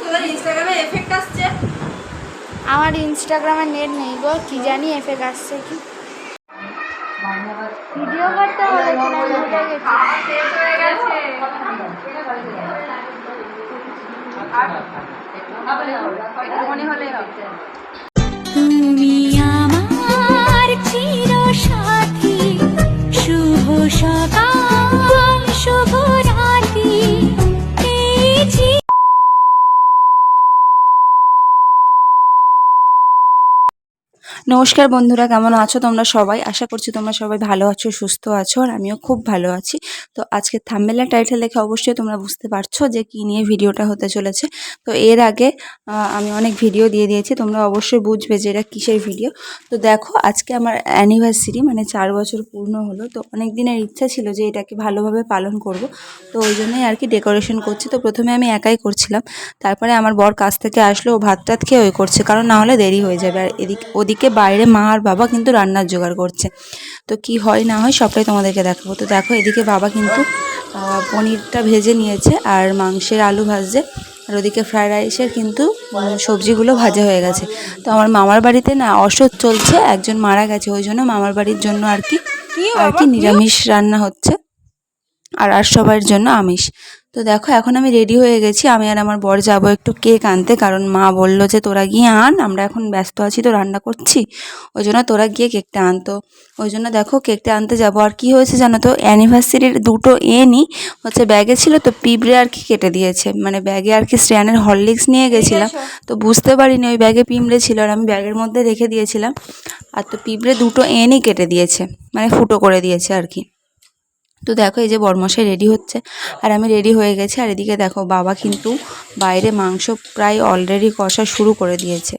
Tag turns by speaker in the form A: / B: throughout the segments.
A: তোদের ইনস্টাগ্রামে এফেক্ট আসছে।
B: আমার ইনস্টাগ্রামে নেট নেই গো, কি জানি এফেক্ট আসছে কি। ভিডিও করতে বলেছিলাম, ভুলে গেছি।
A: শেষ হয়ে গেছে। মনে হলে হবে।
C: তুমি আমার চির সাথী, শুভ সকাল শুভ রাত্রি।
D: নমস্কার বন্ধুরা, কেমন আছো তোমরা সবাই? আশা করছি তোমরা সবাই ভালো আছো, সুস্থ আছো, আর আমিও খুব ভালো আছি। তো আজকে থাম্বনেল আর টাইটেল দেখে অবশ্যই তোমরা বুঝতে পারছো যে কী নিয়ে ভিডিওটা হতে চলেছে। তো এর আগে আমি অনেক ভিডিও দিয়ে দিয়েছি, তোমরা অবশ্যই বুঝবে যে এটা কিসের ভিডিও। তো দেখো, আজকে আমার অ্যানিভার্সারি, মানে 4 বছর পূর্ণ হলো। তো অনেক দিনের ইচ্ছা ছিল যে এটাকে ভালোভাবে পালন করব, তো ওই জন্যই আর কি ডেকোরেশন করছি। তো প্রথমে আমি একাই করছিলাম, তারপরে আমার বর কাছ থেকে আসলো, ও ভাত টাত খেয়ে ওই করছে, কারণ না হলে দেরি হয়ে যাবে। আর ওদিকে বাইরে মা আর বাবা কিন্তু রান্নার জোগাড় করছে। তো কি হয় না হয় সবটাই তোমাদেরকে দেখাবো। তো দেখো, এদিকে বাবা কিন্তু পনিরটা ভেজে নিয়েছে আর মাংসের আলু ভাজছে, আর ওদিকে ফ্রায়েড রাইসের কিন্তু সবজিগুলো ভাজা হয়ে গেছে। তো আমার মামার বাড়িতে না অসৎ চলছে, একজন মারা গেছে, ওই জন্য মামার বাড়ির জন্য আর কি নিরামিষ রান্না হচ্ছে, আর সবার জন্য আমিষ। তো দেখো, এখন আমি রেডি হয়ে গেছি, আমি আর আমার বর যাবো একটু কেক আনতে, কারণ মা বললো যে তোরা গিয়ে আন, আমরা এখন ব্যস্ত আছি তো রান্না করছি, ওই জন্য তোরা গিয়ে কেকটা আন। তো ওই জন্য দেখো কেকটা আনতে যাবো। আর কি হয়েছে জানো তো, অ্যানিভার্সারির দুটো হচ্ছে ব্যাগে ছিল, তো পিঁপড়ে আর কি কেটে দিয়েছে, মানে ব্যাগে আর কি স্ট্যান্ডের হরলিক্স নিয়ে গেছিলাম, তো বুঝতে পারিনি ওই ব্যাগে পিঁপড়ে ছিল, আর আমি ব্যাগের মধ্যে রেখে দিয়েছিলাম। আর তো পিঁপড়ে দুটো কেটে দিয়েছে, মানে ফুটো করে দিয়েছে আর কি। তো দেখো, এই যে বরমশাই রেডি হচ্ছে আর আমি রেডি হয়ে গেছি। আর এদিকে দেখো, বাবা কিন্তু বাইরে মাংস প্রায় অলরেডি কষা শুরু করে দিয়েছে।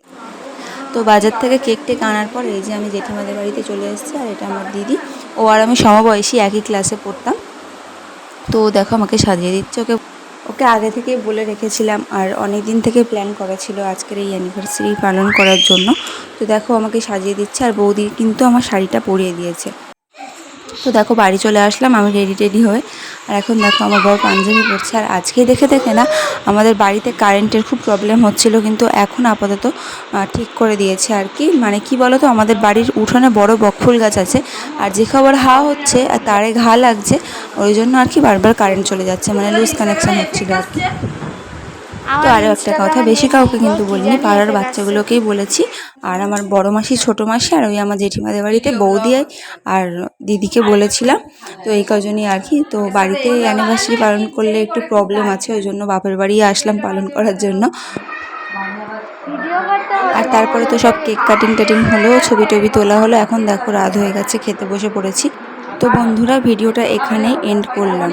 D: তো বাজার থেকে কেক টেক আনার পর এই যে আমি জেঠিমাদের বাড়িতে চলে এসেছি, আর এটা আমার দিদি, ও আর আমি সমবয়সী, একই ক্লাসে পড়তাম। তো দেখো আমাকে সাজিয়ে দিচ্ছে, ওকে ওকে আগে থেকেই বলে রেখেছিলাম, আর অনেক দিন থেকে প্ল্যান করা ছিল আজকের এই অ্যানিভার্সারি পালন করার জন্য। তো দেখো আমাকে সাজিয়ে দিচ্ছে, আর বৌদি কিন্তু আমার শাড়িটা পরিয়ে দিয়েছে। তো দেখো বাড়ি চলে আসলাম আমি রেডি হয়ে, আর এখন দেখো আমার বর পাঞ্জাবি পরছে। আর আজকে দেখে না আমাদের বাড়িতে কারেন্টের খুব প্রবলেম হচ্ছিল, কিন্তু এখন আপাতত ঠিক করে দিয়েছে আর কি। মানে কি বলো তো, আমাদের বাড়ির উঠোনে বড় বকফুল গাছ আছে, আর যে খবর হাওয়া হচ্ছে আর তারে ঘা লাগছে, ওই জন্য আর কি বারবার কারেন্ট চলে যাচ্ছে, মানে লুজ কানেকশান হচ্ছিল আর কি। তো আরও একটা কথা, বেশি কাউকে কিন্তু বলিনি, পাড়ার বাচ্চাগুলোকেই বলেছি, আর আমার বড় মাসি, ছোটো মাসি, আর ওই আমার জেঠিমাদের বাড়িতে বৌদি আর দিদিকে বলেছিলাম। তো এই কজনই আর কি। তো বাড়িতে অ্যানিভার্সারি পালন করলে একটু প্রবলেম আছে, ওই জন্য বাপের বাড়ি আসলাম পালন করার জন্য। আর তারপরে তো সব কেক কাটিং টাটিং হলো, ছবি টবি তোলা হলো। এখন দেখো রাত হয়ে গেছে, খেতে বসে পড়েছি। তো বন্ধুরা, ভিডিওটা এখানেই এন্ড করলাম।